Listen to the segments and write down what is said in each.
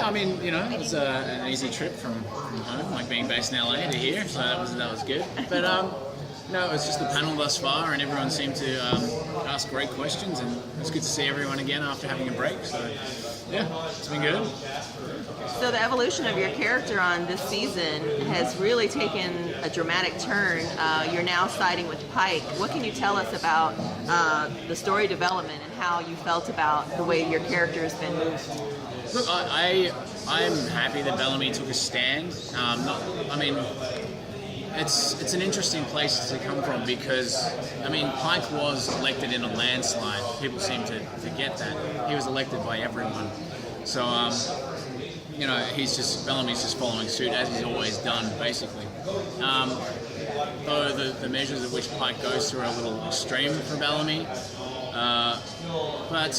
I mean, it was an easy trip from home, like being based in LA to here, so that was good. But no, it was just the panel thus far, and everyone seemed to ask great questions, and it's good to see everyone again after having a break. So, yeah, it's been good. So the evolution of your character on this season has really taken a dramatic turn. You're now siding with Pike. What can you tell us about the story development and how you felt about the way your character has been moved? Look, I'm happy that Bellamy took a stand. It's an interesting place to come from because, Pike was elected in a landslide. People seem to forget that. He was elected by everyone. So, Bellamy's just following suit as he's always done, basically. Though the measures at which Pike goes through are a little extreme for Bellamy. But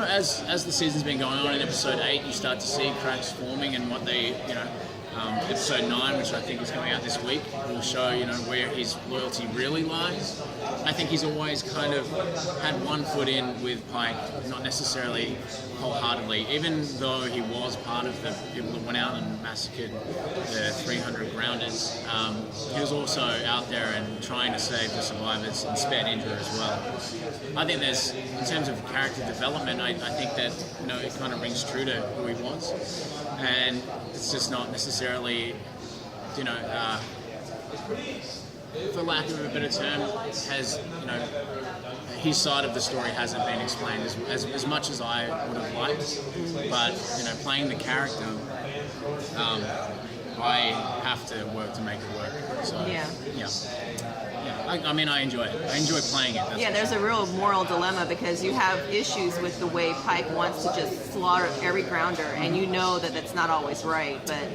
as the season's been going on, in episode 8, you start to see cracks forming, and what they, episode 9, which I think is coming out this week, will show, where his loyalty really lies. I think he's always kind of had one foot in with Pike, not necessarily wholeheartedly, even though he was part of the people that went out and massacred the 300 grounders. He was also out there and trying to save the survivors and spared Indra as well. I think there's, in terms of character development, I think that, it kind of rings true to who he was. And it's just not necessarily, for lack of a better term, has, his side of the story hasn't been explained as much as I would have liked. But, playing the character, I have to work to make it work. So, yeah. I enjoy it. I enjoy playing it. There's a real moral dilemma because you have issues with the way Pike wants to just slaughter every grounder, and you know that that's not always right, but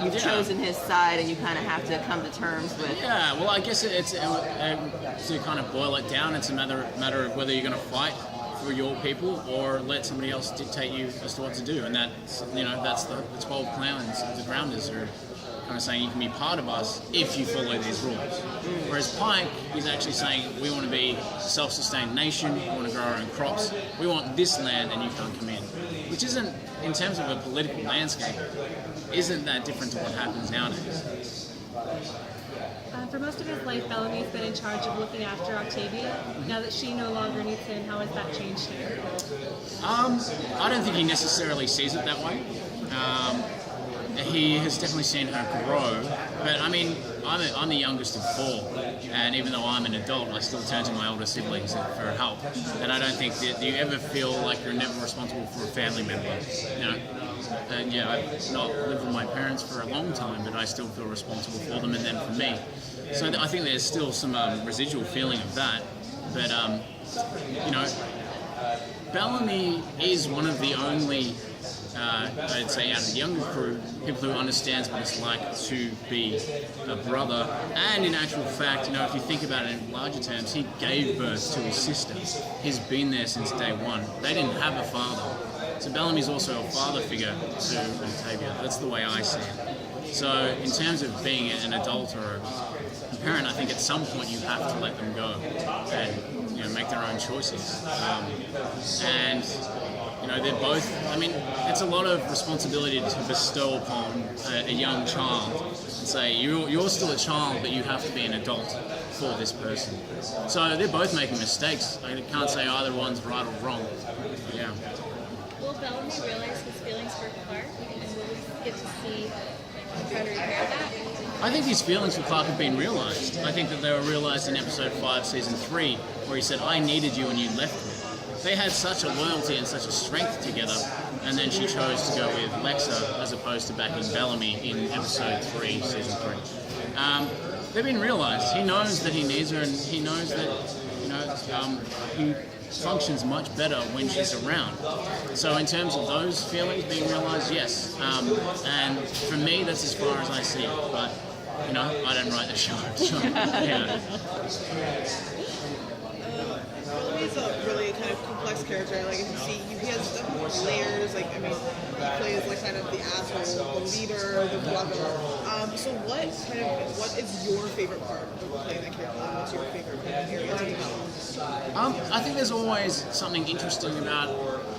you've chosen his side, and you kind of have to come to terms with. Yeah, well, I guess it's to kind of boil it down, it's a matter of whether you're going to fight for your people or let somebody else dictate you as to what to do, and that's the 12 clans, the grounders are kind of saying you can be part of us if you follow these rules. Whereas Pike is actually saying we want to be a self-sustained nation, we want to grow our own crops, we want this land and you can't come in. Which isn't, in terms of a political landscape, isn't that different to what happens nowadays. For most of his life, Bellamy's been in charge of looking after Octavia. Now that she no longer needs him, how has that changed him? I don't think he necessarily sees it that way. He has definitely seen her grow, but I'm the youngest of 4, and even though I'm an adult, I still turn to my older siblings for help. And I don't think that you ever feel like you're never responsible for a family member, And I've not lived with my parents for a long time, but I still feel responsible for them and them for me. So I think there's still some residual feeling of that, but Bellamy is one of the only, I'd say, out of the younger crew, people who understands what it's like to be a brother. And in actual fact, if you think about it in larger terms, he gave birth to his sister. He's been there since day one. They didn't have a father. So Bellamy's also a father figure to Octavia. That's the way I see it. So in terms of being an adult or a parent, I think at some point you have to let them go and make their own choices. They're both, it's a lot of responsibility to bestow upon a young child and say, you're still a child, but you have to be an adult for this person. So they're both making mistakes. I can't say either one's right or wrong. Yeah. Will Bellamy realize his feelings for Clarke, and will we get to see try to repair that? I think his feelings for Clarke have been realised. I think that they were realised in episode 5, season 3, where he said, I needed you and you left me. They had such a loyalty and such a strength together, and then she chose to go with Lexa as opposed to backing Bellamy in episode 3, season 3. They've been realised. He knows that he needs her, and he knows that, he functions much better when she's around. So in terms of those feelings being realised, yes. And for me, that's as far as I see it. But, I don't write the show. So, yeah. Bellamy's a really kind of complex character. Like, if you see, he has different layers. He plays kind of the asshole, the leader, the brother. So what is your favorite part of playing that character? What's your favorite area to develop? I think there's always something interesting about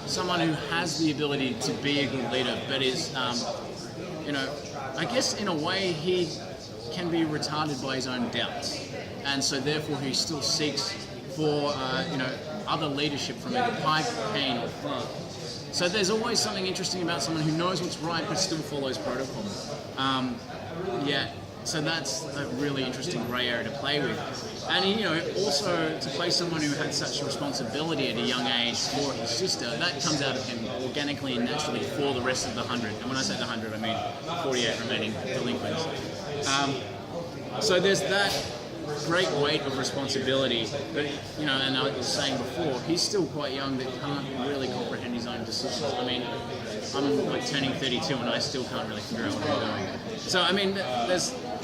someone who has the ability to be a good leader, but is, I guess in a way he can be retarded by his own doubts, and so therefore he still seeks for, other leadership from either Pike, Kane, or Clarke. So there's always something interesting about someone who knows what's right but still follows protocol. So that's a really interesting grey area to play with. And, also to play someone who had such responsibility at a young age for his sister, that comes out of him organically and naturally for the rest of the 100. And when I say the 100, I mean 48 remaining delinquents. So there's that great weight of responsibility, but, and I was saying before, he's still quite young that can't really comprehend his own decisions. I mean, I'm like turning 32 and I still can't really figure out what I'm doing. So, I mean,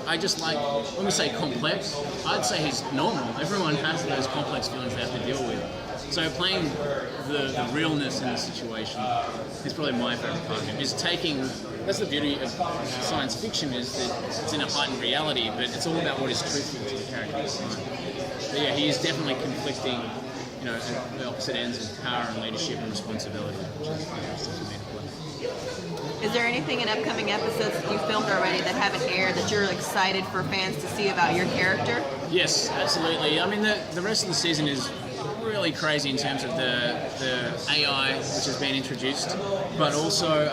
I just like, when we say complex, I'd say he's normal. Everyone has those complex feelings they have to deal with. So playing the realness in the situation is probably my favourite part of him. Is taking, that's the beauty of science fiction, is that it's in a heightened reality, but it's all about what is truthful to the character at the time. But yeah, he is definitely conflicting, at the opposite ends of power and leadership and responsibility, which is fantastic for me to play. Is there anything in upcoming episodes that you filmed already that haven't aired that you're excited for fans to see about your character? Yes, absolutely. I mean, the rest of the season is really crazy in terms of the AI which has been introduced, but also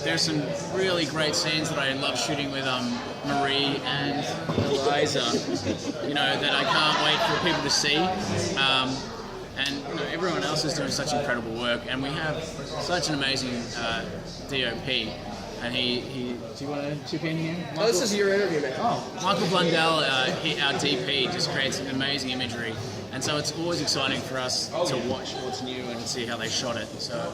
there's some really great scenes that I love shooting with Marie and Eliza, that I can't wait for people to see. And everyone else is doing such incredible work, and we have such an amazing DOP. And he do you want to chip in here? Oh, this is your interview, man. Oh, Michael Blundell, our DP, just creates amazing imagery, and so it's always exciting for us to watch what's new and see how they shot it. So,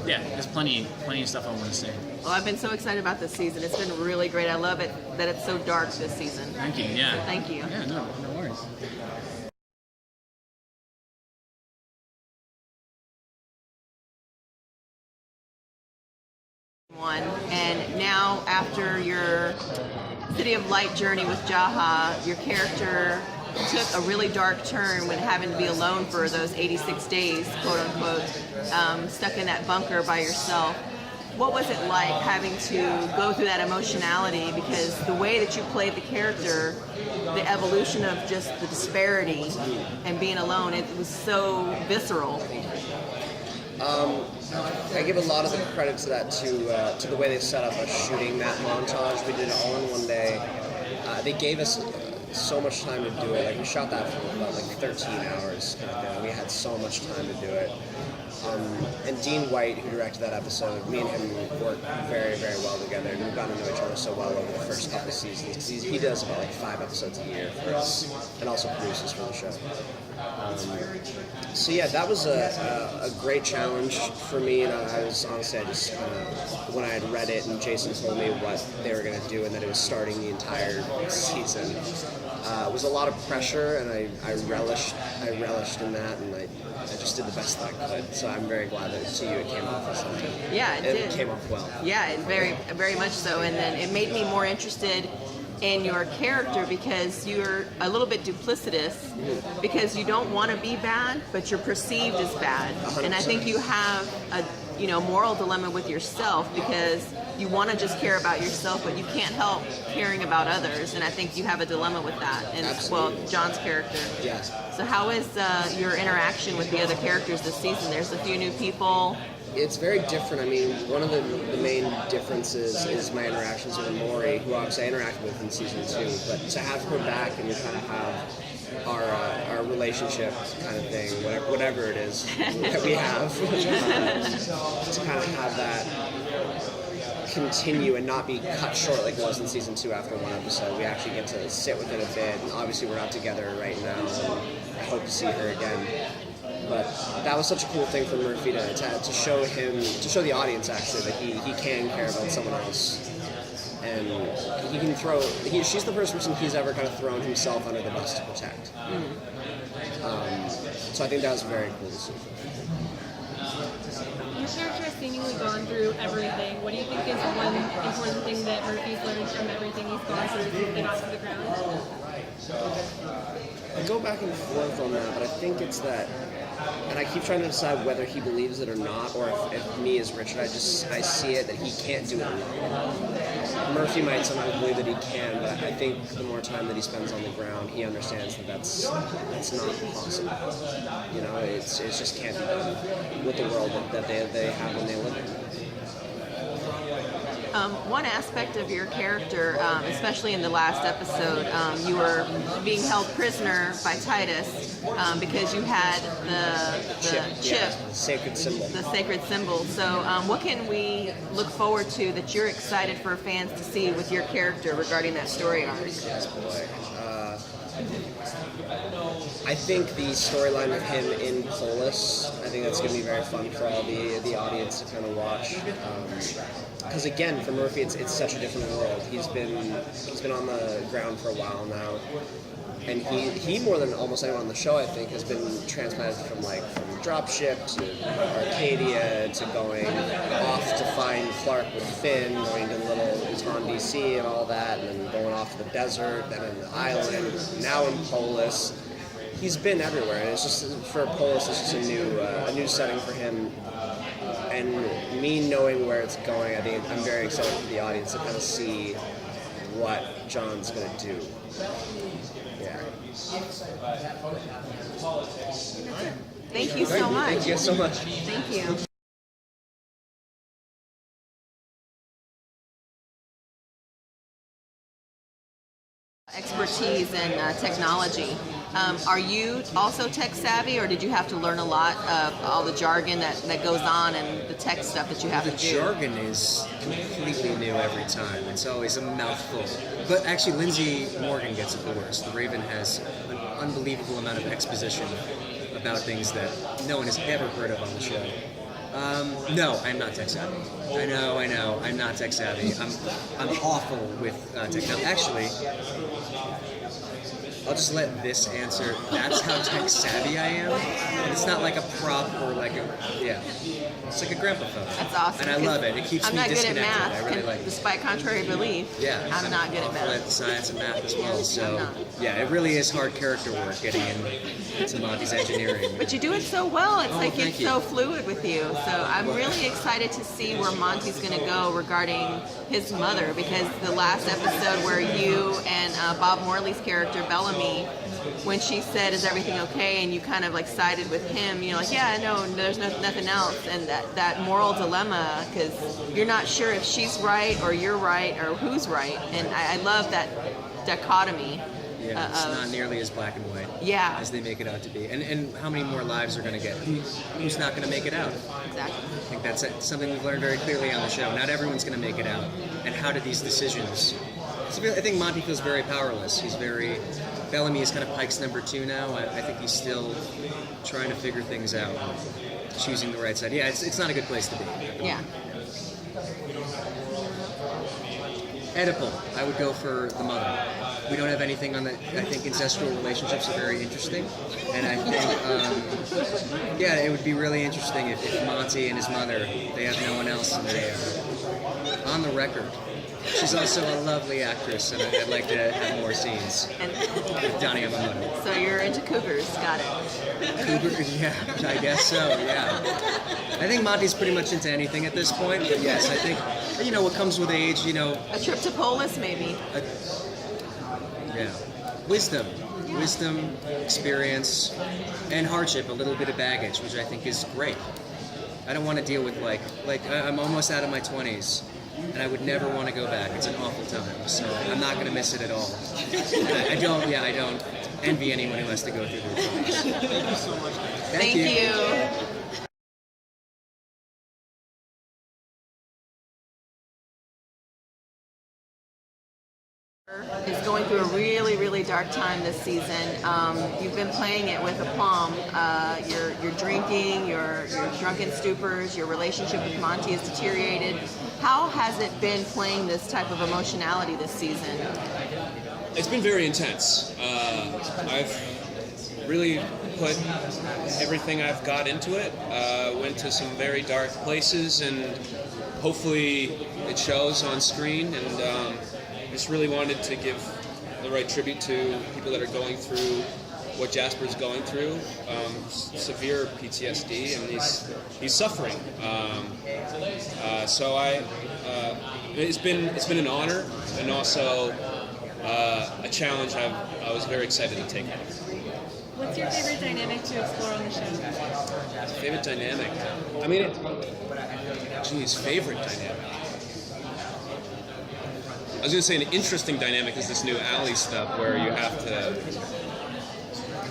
yeah, there's plenty of stuff I want to see. Well, I've been so excited about this season. It's been really great. I love it that it's so dark this season. Thank you. Yeah. So thank you. Yeah. No worries. And now, after your City of Light journey with Jaha, your character took a really dark turn when having to be alone for those 86 days, quote unquote, stuck in that bunker by yourself. What was it like having to go through that emotionality? Because the way that you played the character, the evolution of just the disparity and being alone, it was so visceral. I give a lot of the credit to that to the way they set up us shooting that montage. We did it all in one day. They gave us so much time to do it. Like, we shot that for about 13 hours. And we had so much time to do it. And Dean White, who directed that episode, me and him worked very, very well together, and we've gotten to know each other so well over the first couple seasons, because he does about 5 episodes a year for us, and also produces for the show. So yeah, that was a great challenge for me, and I was honestly, when I had read it and Jason told me what they were going to do and that it was starting the entire season, it was a lot of pressure, and I relished in that, and I just did the best that I could. So I'm very glad that to you it came off as something. Yeah, it did. Came off well. Yeah, it very much so. And then it made me more interested in your character because you're a little bit duplicitous, because you don't want to be bad, but you're perceived as bad. 100%. And I think you have a moral dilemma with yourself, because you want to just care about yourself, but you can't help caring about others. And I think you have a dilemma with that. And Absolutely. Well, John's character. Yes. So how is your interaction with the other characters this season? There's a few new people. It's very different. I mean, one of the main differences is my interactions with Maury, who obviously I interacted with in season 2, but to have her back and to kind of have our relationship kind of thing, whatever it is that we have, to kind of have that continue and not be cut short like it was in season 2 after one episode. We actually get to sit with it a bit, and obviously we're not together right now, and I hope to see her again. But that was such a cool thing for Murphy to show him, to show the audience actually that he can care about someone else, and he can she's the first person he's ever kind of thrown himself under the bus to protect. So I think that was very cool to see. Your character has seemingly gone through everything. What do you think is one important thing that Murphy's learned from everything he's gone through since they got to the ground? I go back and forth on that, but I think it's that, and I keep trying to decide whether he believes it or not, or if me as Richard, I see it that he can't do it alone. Murphy might sometimes believe that he can, but I think the more time that he spends on the ground, he understands that that's not possible. You know, it just can't be done with the world that they have when they live in. One aspect of your character, especially in the last episode, you were being held prisoner by Titus because you had the chip, yeah, sacred symbol. the sacred symbol. So what can we look forward to that you're excited for fans to see with your character regarding that story arc? Yes, boy. I think the storyline of him in Polis, I think that's going to be very fun for all the audience to kind of watch. Because again, for Murphy, it's such a different world. He's been on the ground for a while now, and he more than almost anyone on the show, I think, has been transplanted from dropship to Arcadia to going off to find Clarke with Finn, going to Little Baton DC and all that, and then going off to the desert, then in the island, now in Polis. He's been everywhere, and it's just for Polis, it's just a new setting for him. And me knowing where it's going, I think I'm very excited for the audience to kind of see what John's going to do. Yeah. Thank you so much. Thank you so much. Thank you. Expertise in technology. Are you also tech savvy, or did you have to learn a lot of all the jargon that goes on and the tech stuff that you have to do? The jargon is completely new every time. It's always a mouthful. But actually, Lindsey Morgan gets it the worst. The Raven has an unbelievable amount of exposition about things that no one has ever heard of on the show. No, I'm not tech savvy. I know. I'm not tech savvy. I'm awful with technology. Actually, I'll just let this answer. That's how tech savvy I am. And it's not like a prop or it's like a grandpa phone. That's awesome. And I love it. It keeps me disconnected. I'm not good at math. I really like it. Despite contrary belief, I'm not good at math. I like science and math as well. So yeah, it really is hard character work getting into Monty's engineering. But you do it so well. It's like it's you. so fluid with you. So I'm really excited to see where Monty's going to go regarding his mother, because the last episode where you and Bob Morley's character Bellamy, when she said, "Is everything okay?" and you kind of like sided with him, you know, like, yeah, no, there's nothing else, and that moral dilemma, because you're not sure if she's right or you're right or who's right, and I love that dichotomy. Yeah, it's not nearly as black and white as they make it out to be. And how many more lives are going to get? Who's not going to make it out? Exactly. I think that's something we've learned very clearly on the show. Not everyone's going to make it out. And how do these decisions... So I think Monty feels very powerless. Bellamy is kind of Pike's number 2 now. I think he's still trying to figure things out. Choosing the right side. Yeah, it's not a good place to be. Yeah. Oedipal, I would go for the mother. We don't have anything on that. I think ancestral relationships are very interesting, and I think, it would be really interesting if Monty and his mother, they have no one else, and they are on the record. She's also a lovely actress, and I'd like to have more scenes with Donnie Yamamoto. So you're into cougars, got it. Cougar, yeah, I guess so, yeah. I think Monty's pretty much into anything at this point, but yes, I think, what comes with age, A trip to Polis, maybe. Wisdom, experience, and hardship, a little bit of baggage, which I think is great. I don't want to deal with I'm almost out of my 20s, and I would never want to go back. It's an awful time, so I'm not going to miss it at all. I don't envy anyone who has to go through this. Thank you so much. Thank you. Is going through a really, really dark time this season. You've been playing it with aplomb. You're drinking, your drunken stupors, your relationship with Monty has deteriorated. How has it been playing this type of emotionality this season? It's been very intense. I've really put everything I've got into it. Went to some very dark places, and hopefully it shows on screen. And just really wanted to give the right tribute to people that are going through what Jasper's going through, severe PTSD, and he's suffering. So it's been an honor, and also a challenge I was very excited to take on. What's your favorite dynamic to explore on the show? Favorite dynamic? I mean, favorite dynamic. I was going to say an interesting dynamic is this new Allie stuff where you have to,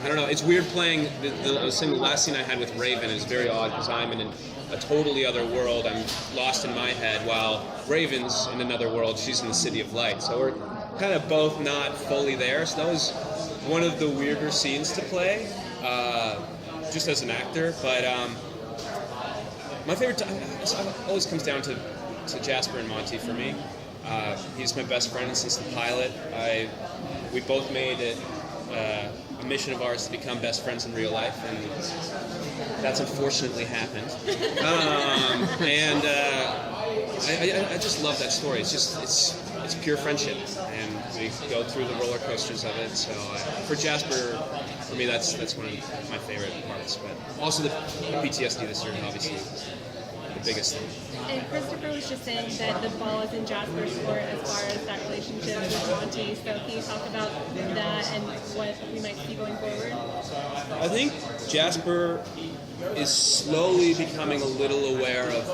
I don't know, it's weird playing, I was saying the last scene I had with Raven is very odd because I'm in a totally other world. I'm lost in my head while Raven's in another world. She's in the City of Light. So we're kind of both not fully there. So that was one of the weirder scenes to play, just as an actor. But my favorite always comes down to Jasper and Monty for me. He's my best friend since the pilot. We both made it a mission of ours to become best friends in real life, and that's unfortunately happened. I just love that story. It's pure friendship, and we go through the roller coasters of it. So for Jasper, for me, that's one of my favorite parts. But also the PTSD this year is obviously the biggest thing. And Christopher was just saying that the ball is in Jasper's court as far as that relationship with Monty. So can you talk about that and what we might see going forward? I think Jasper is slowly becoming a little aware of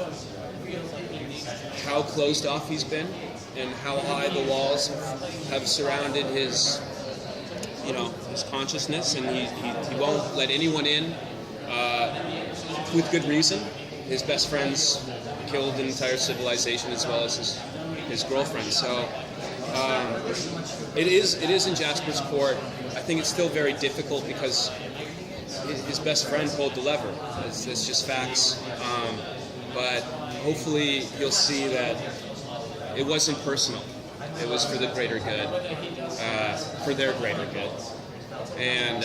how closed off he's been and how high the walls have surrounded his consciousness, and he won't let anyone in with good reason. His best friends killed an entire civilization as well as his girlfriend. So it is in Jasper's court. I think it's still very difficult because his best friend pulled the lever. It's just facts. But hopefully he'll see that it wasn't personal. It was for the greater good, for their greater good. And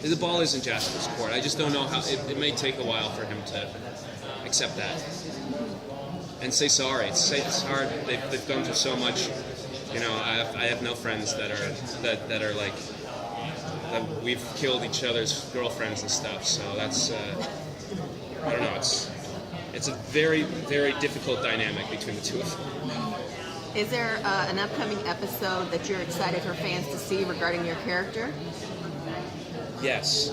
the ball is in Jasper's court. I just don't know how. It may take a while for him to accept that and say sorry. It's hard. They've gone through so much. I have no friends that are like that. We've killed each other's girlfriends and stuff. So that's I don't know. It's a very, very difficult dynamic between the two of them. Is there an upcoming episode that you're excited for fans to see regarding your character? Yes.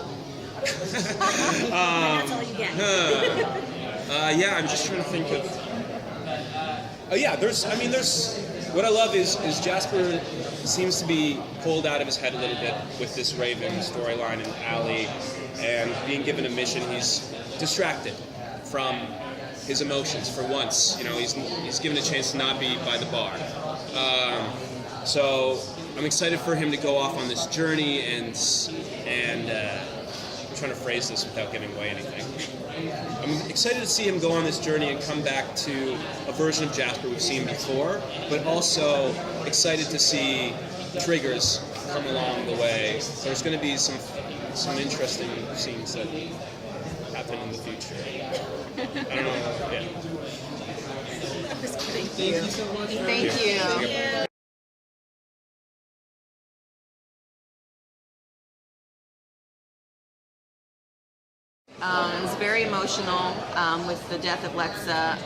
That's all you get. I'm just trying to think of. There's. What I love is Jasper seems to be pulled out of his head a little bit with this Raven storyline and Allie, and being given a mission, he's distracted from his emotions for once. He's given a chance to not be by the bar. So I'm excited for him to go off on this journey and I'm trying to phrase this without giving away anything. I'm excited to see him go on this journey and come back to a version of Jasper we've seen before, but also excited to see triggers come along the way. There's going to be some interesting scenes that happen in the future. I don't know. Yeah. Thank you. Thank you so much. Thank you. It was very emotional with the death of Lexa.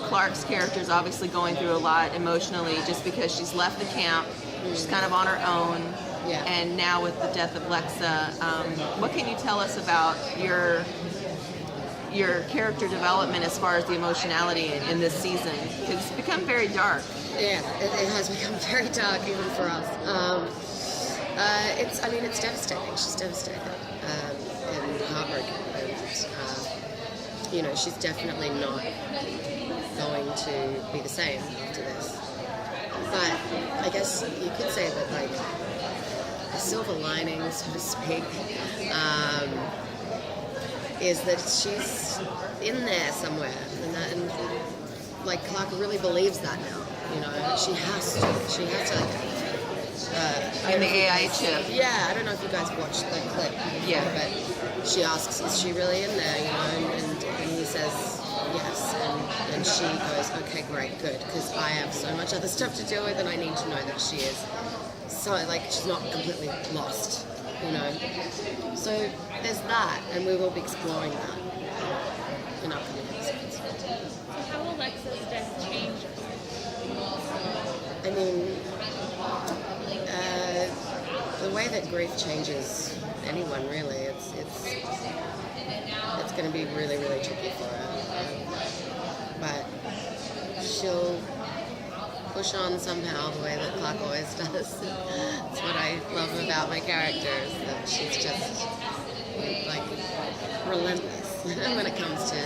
Clarke's character is obviously going through a lot emotionally just because she's left the camp. She's kind of on her own. Yeah. And now with the death of Lexa, what can you tell us about your character development as far as the emotionality in this season? Because it's become very dark. Yeah, it has become very dark even for us. It's devastating. She's devastated and heartbroken. And, she's definitely not going to be the same after this. But I guess you could say that, like, the silver lining, so to speak, is that she's in there somewhere. And like, Clarke really believes that now. She has to In the AI chip. Yeah, I don't know if you guys watched the clip. Yeah. But she asks, "Is she really in there?" You know, and he says yes, and she goes, "Okay, great, good, because I have so much other stuff to deal with, and I need to know that she is so like she's not completely lost." You know, so there's that, and we will be exploring that in upcoming episodes. So how will Lexa's death change? I mean, the way that grief changes anyone, really, it's going to be really, really tricky for her. But she'll push on somehow, the way that Clarke always does. That's what I love about my character, is that she's just like relentless when it comes to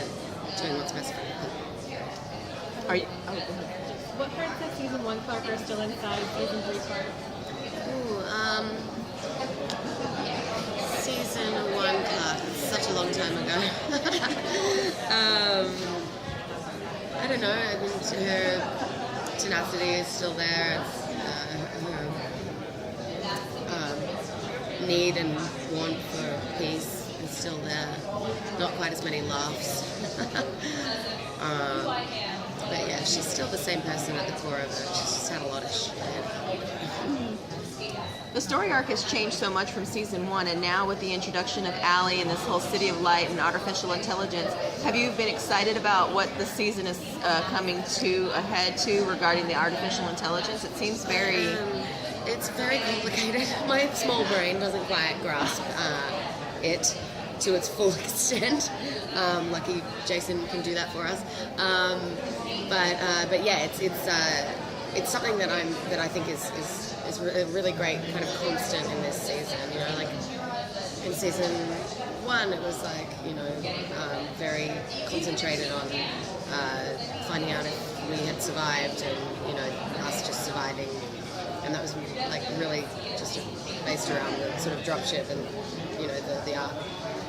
doing what's best for her. Are you? What parts of season 1 Clarke are still inside season 3 Clarke? Ooh, season 1 Clarke, such a long time ago. I don't know, I mean, her tenacity is still there. Her need and want for peace is still there. Not quite as many laughs. But yeah, she's still the same person at the core of it. She's just had a lot of shit. The story arc has changed so much from season 1, and now with the introduction of Allie and this whole City of Light and artificial intelligence, have you been excited about what the season is coming to ahead to regarding the artificial intelligence? It seems very... It's very complicated. My small brain doesn't quite grasp it to its full extent. Lucky Jason can do that for us. But yeah, it's something that I think is a really great kind of constant in this season. You know, like in season 1, it was like, you know, very concentrated on finding out if we had survived, and you know, us just surviving, and that was like really just based around the sort of dropship and you know the arc.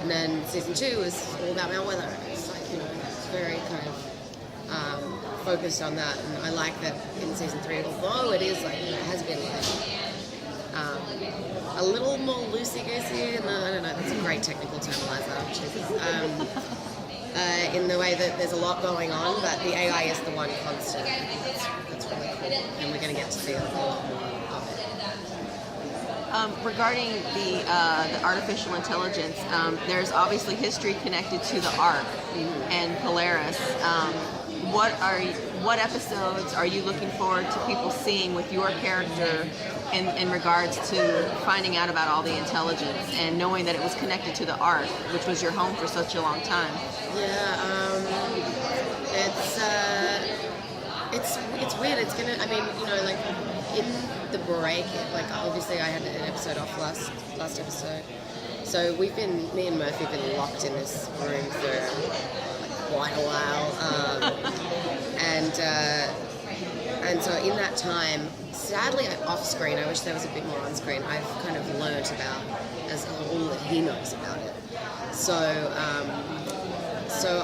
And then season 2 was all about Mount Weather. It's like, you know, it's very kind of focused on that, and I like that in season 3, although it is like, you know, it has been like a little more loosey-goosey, and I don't know, that's a great technical term, Eliza, in the way that there's a lot going on, but the AI is the one constant. That's really cool, and we're going to get to see a lot more of it. Regarding the artificial intelligence, there's obviously history connected to the Ark and Polaris. What episodes are you looking forward to people seeing with your character in regards to finding out about all the intelligence and knowing that it was connected to the Ark, which was your home for such a long time? Yeah, it's weird. It's gonna. I mean, you know, like in the break, like obviously I had an episode off last episode, so me and Murphy have been locked in this room for like quite a while, and so in that time, sadly off screen, I wish there was a bit more on screen, I've kind of learnt about as all that he knows about it. So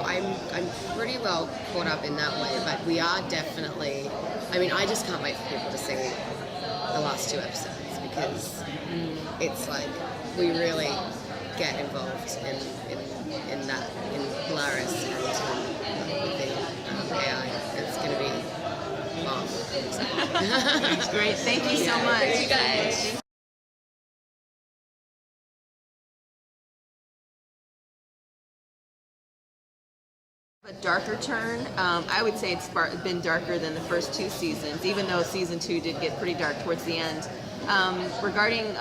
I'm pretty well caught up in that way, but we are definitely, I mean, I just can't wait for people to see the last 2 episodes, because it's like we really get involved in that, in Polaris and with the AI. It's going to be fun. That's great. Thank you so much. You guys. A darker turn. I would say it's been darker than the first 2 seasons, even though season 2 did get pretty dark towards the end. Regarding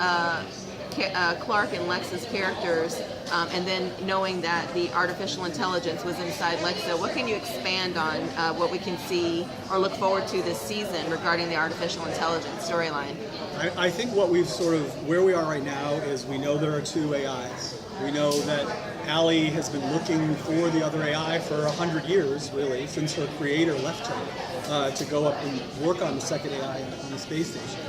Clarke and Lexa's characters, and then knowing that the artificial intelligence was inside Lexa, what can you expand on what we can see or look forward to this season regarding the artificial intelligence storyline? I think what we've sort of, where we are right now is we know there are 2 AIs. We know that Allie has been looking for the other AI for 100 years, really, since her creator left her to go up and work on the second AI on the space station.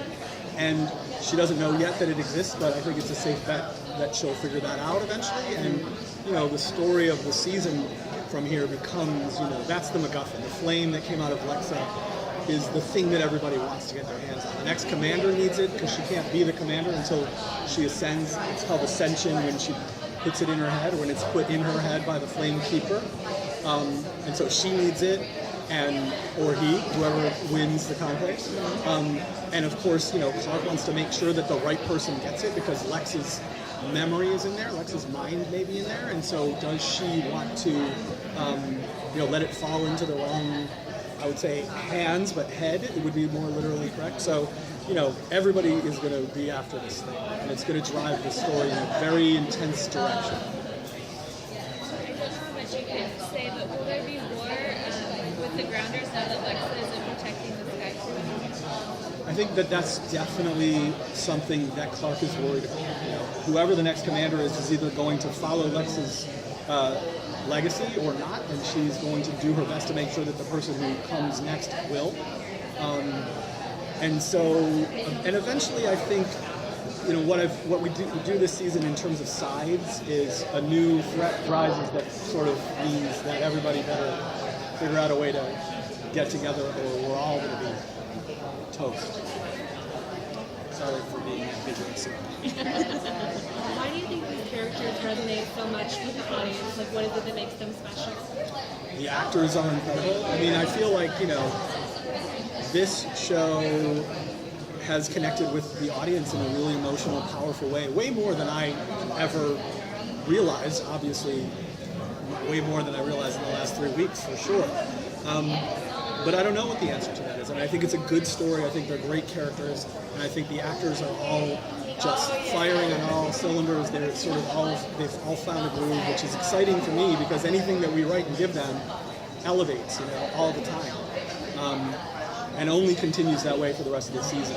And she doesn't know yet that it exists, but I think it's a safe bet that she'll figure that out eventually. And, you know, the story of the season from here becomes, you know, that's the MacGuffin. The flame that came out of Lexa is the thing that everybody wants to get their hands on. The next commander needs it because she can't be the commander until she ascends. It's called ascension when she puts it in her head, when it's put in her head by the Flame Keeper. And so she needs it, or he, whoever wins the conclave. And of course, Clarke wants to make sure that the right person gets it because Lex's memory is in there, Lex's mind may be in there, and so does she want to, let it fall into the wrong, I would say hands, but head, it would be more literally correct. So, everybody is going to be after this thing, and it's going to drive the story in a very intense direction. I don't know how much you can say, but will there be war with the Grounders now that Lexa isn't protecting the Sky Crew? I think that's definitely something that Clarke is worried about. Whoever the next commander is either going to follow Lex's legacy or not, and she's going to do her best to make sure that the person who comes next will. And eventually, I think what we do this season in terms of sides is a new threat rises that sort of means that everybody better figure out a way to get together, or we're all going to be toast. Sorry for being ambiguous. Why do you think these characters resonate so much with the audience? Like, what is it that makes them special? The actors are incredible. I mean, I feel like, this show has connected with the audience in a really emotional, powerful way more than I ever realized, obviously, way more than I realized in the last 3 weeks, for sure. But I don't know what the answer to that is. I mean, I think it's a good story. I think they're great characters, and I think the actors are all just firing on all cylinders. They've all found a groove, which is exciting for me because anything that we write and give them elevates, all the time, and only continues that way for the rest of the season.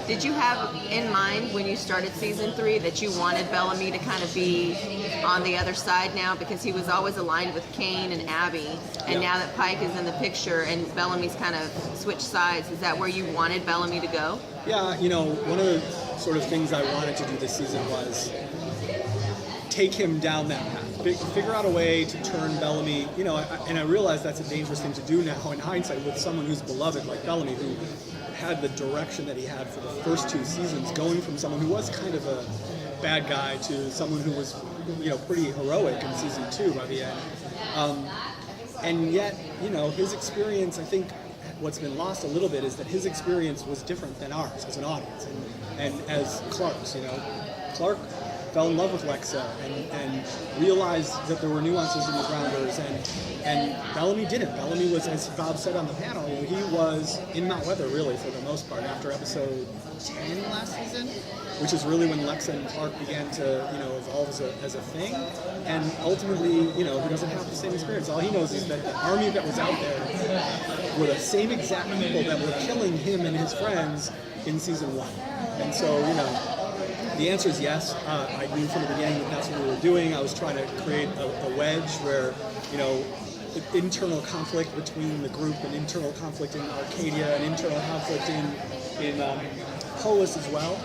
Did you have in mind when you started season 3 that you wanted Bellamy to kind of be on the other side now, because he was always aligned with Kane and Abby, and now that Pike is in the picture and Bellamy's kind of switched sides, is that where you wanted Bellamy to go? Yeah, one of the sort of things I wanted to do this season was take him down that path. Figure out a way to turn Bellamy, and I realize that's a dangerous thing to do now in hindsight with someone who's beloved like Bellamy, who had the direction that he had for the first 2 seasons, going from someone who was kind of a bad guy to someone who was, pretty heroic in season 2 by the end. And yet, his experience, I think what's been lost a little bit is that his experience was different than ours as an audience and as Clarke's, Clarke fell in love with Lexa and realized that there were nuances in the Grounders, and Bellamy didn't. Bellamy was, as Bob said on the panel, he was in Mount Weather really for the most part after episode 10 last season, which is really when Lexa and Clarke began to evolve as a thing, and ultimately he doesn't have the same experience. All he knows is that the army that was out there were the same exact people that were killing him and his friends in season 1, and so the answer is yes. I knew from the beginning that that's what we were doing. I was trying to create a wedge where, internal conflict between the group and internal conflict in Arcadia and internal conflict in Polis as well.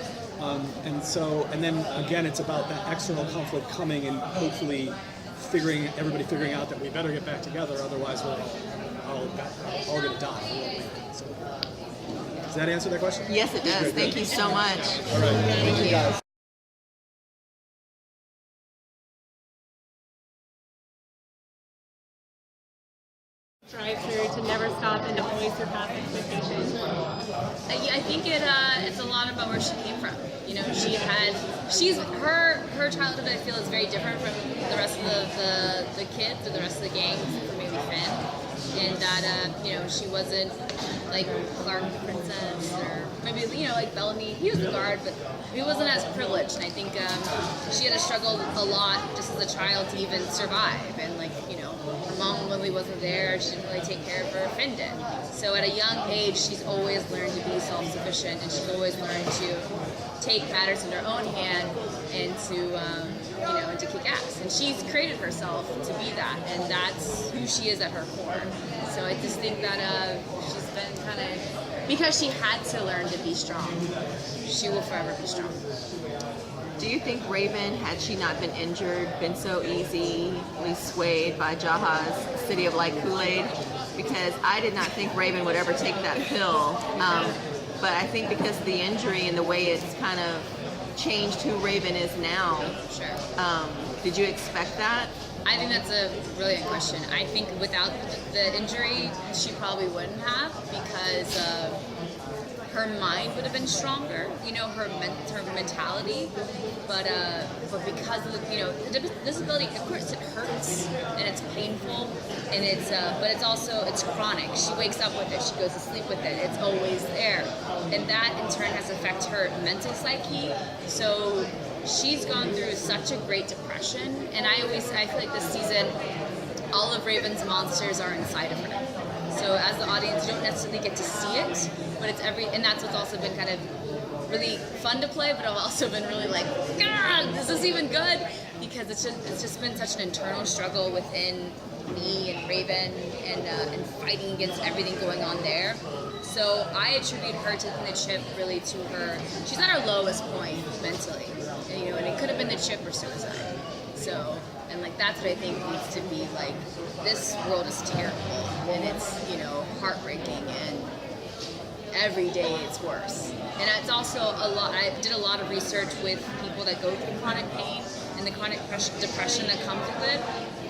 And then again, it's about that external conflict coming and hopefully everybody figuring out that we better get back together, otherwise we're all going to die. So, does that answer that question? Yes, it does. Thank you so much. All right. Thank you guys. Drives her to never stop and to always surpass expectations. I think it's a lot about where she came from. Her childhood, I feel, is very different from the rest of the kids or the rest of the gangs, maybe Finn, in that she wasn't like Clarke the princess, or maybe like Bellamy. He was the guard, but he wasn't as privileged. And I think she had to struggle a lot just as a child to even survive. And her mom really wasn't there. She didn't really take care of her. Finn did. So at a young age, she's always learned to be self-sufficient, and she's always learned to take matters in her own hand and to kick ass. And she's created herself to be that, and that's who she is at her core. So I just think that she's been kind of, because she had to learn to be strong, she will forever be strong. Do you think Raven, had she not been injured, been so easily swayed by Jaha's City of Light Kool-Aid? because I did not think Raven would ever take that pill. But I think because of the injury and the way it's kind of changed who Raven is now, Sure. did you expect that? I think that's a brilliant question. I think without the injury, she probably wouldn't have, because her mind would have been stronger, her mentality. But because of the disability, of course it hurts and it's painful, and but it's chronic. She wakes up with it, she goes to sleep with it. It's always there, and that in turn has affected her mental psyche. So she's gone through such a great depression, and I feel like this season, all of Raven's monsters are inside of her. So as the audience, you don't necessarily get to see it, but it's and that's what's also been kind of really fun to play, but I've also been really like, God, is this even good? Because it's just been such an internal struggle within me and Raven, and fighting against everything going on there. So I attribute her taking the chip really to her. She's at her lowest point mentally, and it could have been the chip or suicide. So, and that's what I think needs to be this world is terrible, and it's heartbreaking, and every day it's worse. And it's also a lot. I did a lot of research with people that go through chronic pain and the chronic depression that comes with it,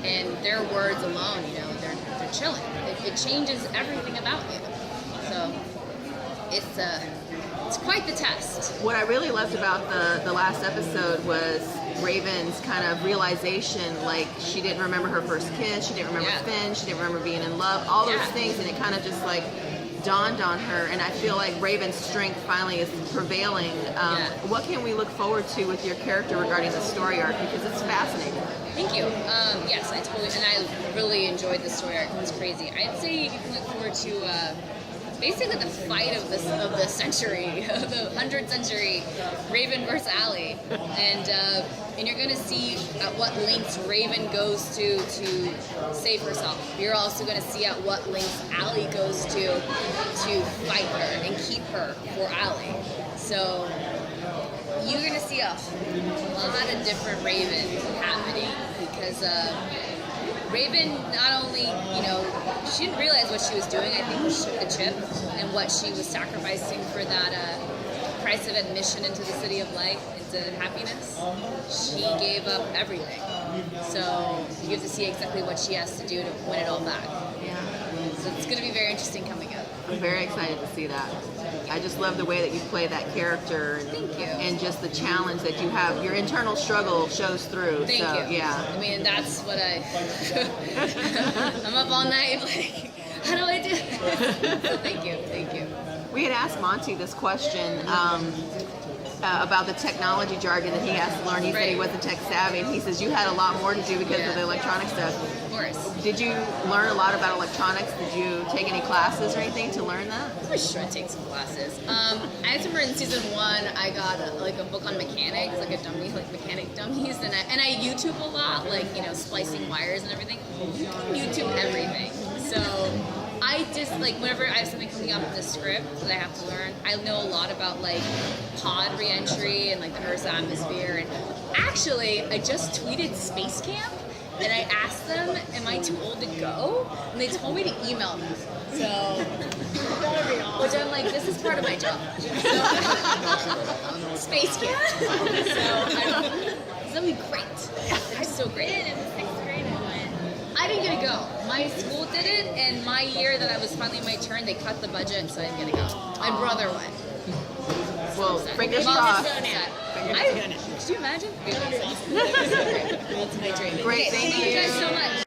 and their words alone, they're chilling. It changes everything about you. So it's quite the test. What I really loved about the last episode was Raven's kind of realization, she didn't remember her first kiss, she didn't remember Finn, she didn't remember being in love, all those things, and it kind of just dawned on her, and I feel like Raven's strength finally is prevailing. What can we look forward to with your character regarding the story arc, because it's fascinating? Thank you. Yes, I really enjoed the story arc. It was crazy. I'd say you can look forward to basically the fight of the century, the 100th century, Raven versus Allie, and you're going to see at what lengths Raven goes to save herself. You're also going to see at what lengths Allie goes to fight her and keep her for Allie. So you're going to see a lot of different Raven happening, because Raven not only, she didn't realize what she was doing, I think, when she took the chip, and what she was sacrificing for that price of admission into the city of light, into happiness. She gave up everything. So you get to see exactly what she has to do to win it all back. Yeah. So it's going to be very interesting coming up. I'm very excited to see that. I just love the way that you play that character, and, Thank you. and just the challenge that you have. Your internal struggle shows through. Thank so, you. Yeah. I mean, that's what I'm up all night, how do I do it? So thank you. We had asked Monty this question about the technology jargon that he has to learn. He said he wasn't tech savvy, and he says you had a lot more to do because of the electronic stuff. Of course. Did you learn a lot about electronics? Did you take any classes or anything to learn that? I should take some classes. I remember in season 1, I got a book on mechanics, a dummy, mechanic dummies, and I YouTube a lot, splicing wires and everything. You can YouTube everything. So I just, whenever I have something coming up in the script that I have to learn, I know a lot about, pod re-entry and, the Earth's atmosphere. And actually, I just tweeted Space Camp, and I asked them, am I too old to go? And they told me to email them. So, which I'm like, this is part of my job. So, Space Camp. So, that'll be great. They're so great. In the 6th grade I went. I didn't get to go. My school did it, and my year that I was finally my turn, they cut the budget, so I didn't get to go. My brother went. Well, fingers Mom crossed. is so sad. Could you imagine? That's my dream. Great, thank Thank you guys so much.